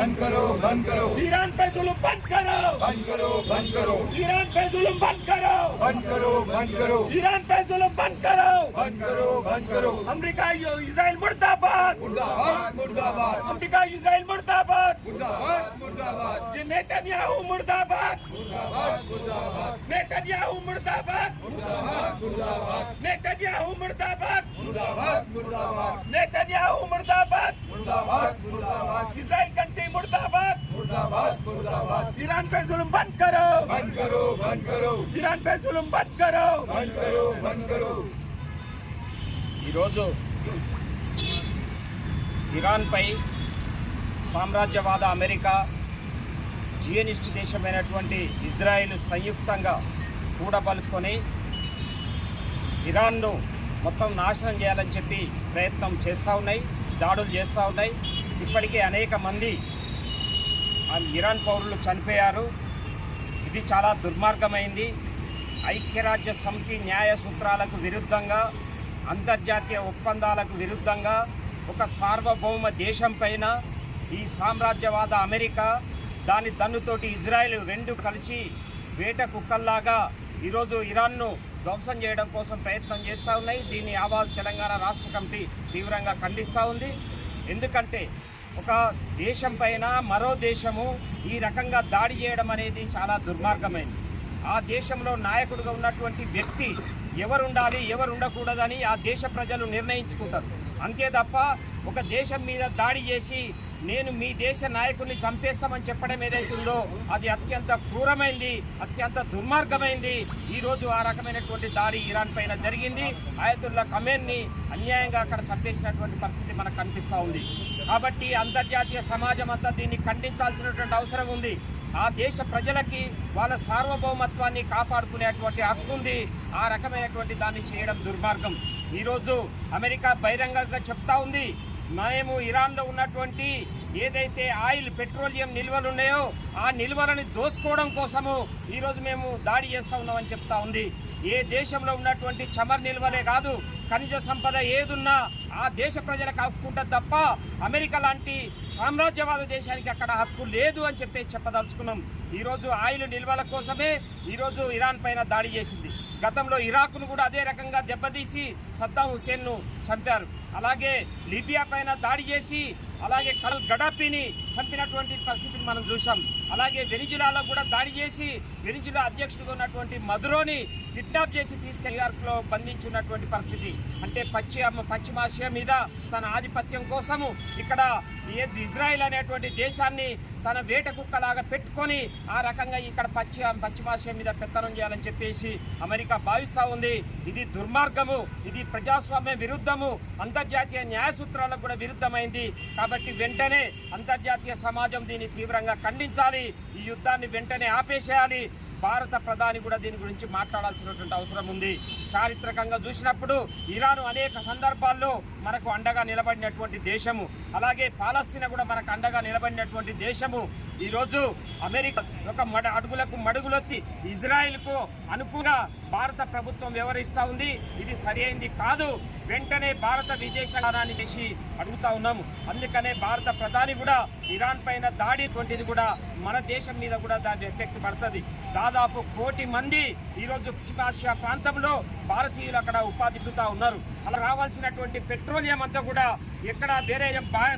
बंद करो बंद करो ईरान पे जुल्म बंद करो बंद करो बंद करो ईरान पे जुल्म बंद करो बंद करो बंद करो ईरान पे जुल्म बंद करो बंद करो बंद करो अमेरिका इजराइल मुर्दाबाद मुर्दाबाद मुर्दाबाद अमेरिका इजराइल मुर्दाबाद मुर्दाबाद मुर्दाबाद ये नेतन्याहू मुर्दाबाद मुर्दाबाद मुर्दाबाद नेतन्याहू मुर्दाबाद मुर्दाबाद मुर्दाबाद नेतन्याहू मुर्दाबाद मुर्दाबाद मुर्दाबाद नेतन्याहू मुर्दाबाद मुर्दाबाद मुर्दाबाद इजराइल कंट्री मुर्दाबाद मुर्दाबाद मुर्दाबाद ईरान पे जुल्म बंद करो बंद करो बंद करो ईरान पे जुल्म बंद करो बंद करो बंद करो ఈరోజు ఇరాన్పై సామ్రాజ్యవాద అమెరికా జియనిస్ట్ దేశమైనటువంటి ఇజ్రాయెల్ సంయుక్తంగా కూడబలుకొని ఇరాన్ను మొత్తం నాశనం చేయాలని చెప్పి ప్రయత్నం చేస్తూ ఉన్నాయి, దాడులు చేస్తూ ఉన్నాయి. ఇప్పటికే అనేక మంది ఇరాన్ పౌరులు చనిపోయారు. ఇది చాలా దుర్మార్గమైంది. ఐక్యరాజ్య సమితి న్యాయ సూత్రాలకు విరుద్ధంగా, అంతర్జాతీయ ఒప్పందాలకు విరుద్ధంగా ఒక సార్వభౌమ దేశం పైన ఈ సామ్రాజ్యవాద అమెరికా దాని దన్నుతోటి ఇజ్రాయెల్ రెండు కలిసి వేట కుక్కల్లాగా ఈరోజు ఇరాన్ను ధ్వంసం చేయడం కోసం ప్రయత్నం చేస్తూ ఉన్నాయి. దీన్ని ఆవాజ్ తెలంగాణ రాష్ట్ర కమిటీ తీవ్రంగా ఖండిస్తూ ఉంది. ఎందుకంటే ఒక దేశం పైన మరో దేశము ఈ రకంగా దాడి చేయడం అనేది చాలా దుర్మార్గమైనది. ఆ దేశంలో నాయకుడిగా ఉన్నటువంటి వ్యక్తి ఎవరు ఉండాలి, ఎవరు ఉండకూడదని ఆ దేశ ప్రజలు నిర్ణయించుకుంటారు. అంతే తప్ప ఒక దేశం మీద దాడి చేసి నేను మీ దేశ నాయకుడిని చంపేస్తామని చెప్పడం ఏదైతుందో అది అత్యంత క్రూరమైంది, అత్యంత దుర్మార్గమైంది. ఈరోజు ఆ రకమైనటువంటి దాడి ఇరాన్ పైన జరిగింది. ఆయతుల్లా ఖమేనీ అన్యాయంగా అక్కడ చంపేసినటువంటి పరిస్థితి మనకు కనిపిస్తూ ఉంది. కాబట్టి అంతర్జాతీయ సమాజం అంతా దీన్ని ఖండించాల్సినటువంటి అవసరం ఉంది. ఆ దేశ ప్రజలకి వాళ్ళ సార్వభౌమత్వాన్ని కాపాడుకునేటువంటి హక్కు ఉంది. ఆ రకమైనటువంటి దాన్ని చేయడం దుర్మార్గం. ఈరోజు అమెరికా బహిరంగంగా చెప్తా ఉంది, మేము ఇరాన్లో ఉన్నటువంటి ఏదైతే ఆయిల్, పెట్రోలియం నిల్వలు ఉన్నాయో ఆ నిల్వలని దోసుకోవడం కోసము ఈరోజు మేము దాడి చేస్తూ ఉన్నామని చెప్తా ఉంది. ఏ దేశంలో ఉన్నటువంటి చమర్ నిల్వలే కాదు, ఖనిజ సంపద ఏదున్నా ఆ దేశ ప్రజలకు హక్కుంటుంది తప్ప అమెరికా లాంటి సామ్రాజ్యవాద దేశానికి అక్కడ హక్కు లేదు అని చెప్పదలుచుకున్నాం. ఈరోజు ఆయిల్ నిల్వల కోసమే ఈరోజు ఇరాన్ పైన దాడి చేసింది. గతంలో ఇరాక్ను కూడా అదే రకంగా దెబ్బతీసి సద్దాం హుస్సేన్ను చంపారు. అలాగే లిబియా పైన దాడి చేసి అలాగే గడాఫీని చంపినటువంటి పరిస్థితిని మనం చూసాం. అలాగే వెనిజులాలో కూడా దాడి చేసి వెనిజులా అధ్యక్షుడిగా ఉన్నటువంటి మదురోని కిడ్నాప్ చేసి తీసుకెళ్లి న్యూయార్క్లో బంధించున్నటువంటి పరిస్థితి. అంటే పశ్చిమాసియా మీద తన ఆధిపత్యం కోసము ఇక్కడ ఇజ్రాయెల్ అనేటువంటి దేశాన్ని తన వేట కుక్కలాగా పెట్టుకొని ఆ రకంగా ఇక్కడ పశ్చిమాసియా మీద పెత్తనం చేయాలని చెప్పేసి అమెరికా భావిస్తూ ఉంది. ఇది దుర్మార్గము, ఇది ప్రజాస్వామ్య విరుద్ధము, అంతర్జాతీయ న్యాయ సూత్రాలకు కూడా విరుద్ధమైంది. కాబట్టి వెంటనే అంతర్జాతీయ సమాజం దీన్ని తీవ్రంగా ఖండించాలి. ఈ యుద్ధాన్ని వెంటనే ఆపేసేయాలి. భారత ప్రధాని కూడా దీని గురించి మాట్లాడాల్సినటువంటి అవసరం ఉంది. చారిత్రకంగా చూసినప్పుడు ఇరాన్ అనేక సందర్భాల్లో మనకు అండగా నిలబడినటువంటి దేశము, అలాగే పాలస్తీనా కూడా మనకు అండగా నిలబడినటువంటి దేశము. ఈరోజు అమెరికా ఒక అడుగులకు మడుగులొత్తి ఇజ్రాయెల్కు అనుకూలంగా భారత ప్రభుత్వం వ్యవహరిస్తూ ఉంది. ఇది సరైనది కాదు. వెంటనే భారత విదేశాంగాన్ని చేసి అడుగుతా ఉన్నాము. అందుకనే భారత ప్రధాని కూడా ఇరాన్ పైన దాడిటువంటిది కూడా మన దేశం మీద కూడా దాని ఎఫెక్ట్ పడుతుంది. దాదాపు 1 కోటి మంది ఈరోజు పశ్చిమాసియా ప్రాంతంలో భారతీయులు అక్కడ ఉపాధిపుతా ఉన్నారు. అలా రావాల్సినటువంటి పెట్రోలియం అంతా కూడా ఎక్కడ వేరే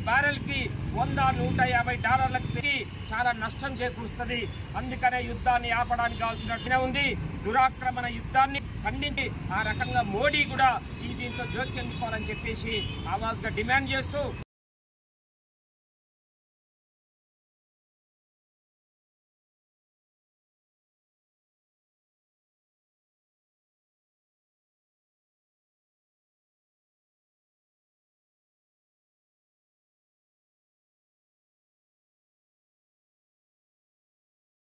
బ్యారెల్కి $100-150 పెట్టి చాలా నష్టం చేకూరుస్తుంది. అందుకనే యుద్ధాన్ని ఆపడానికి కావాల్సినట్టుగా ఉంది. దురాక్రమణ యుద్ధాన్ని ఖండించి ఆ రకంగా మోడీ కూడా దీంట్లో జోక్యించుకోవాలని చెప్పేసి ఆవాజ్గా డిమాండ్ చేస్తూ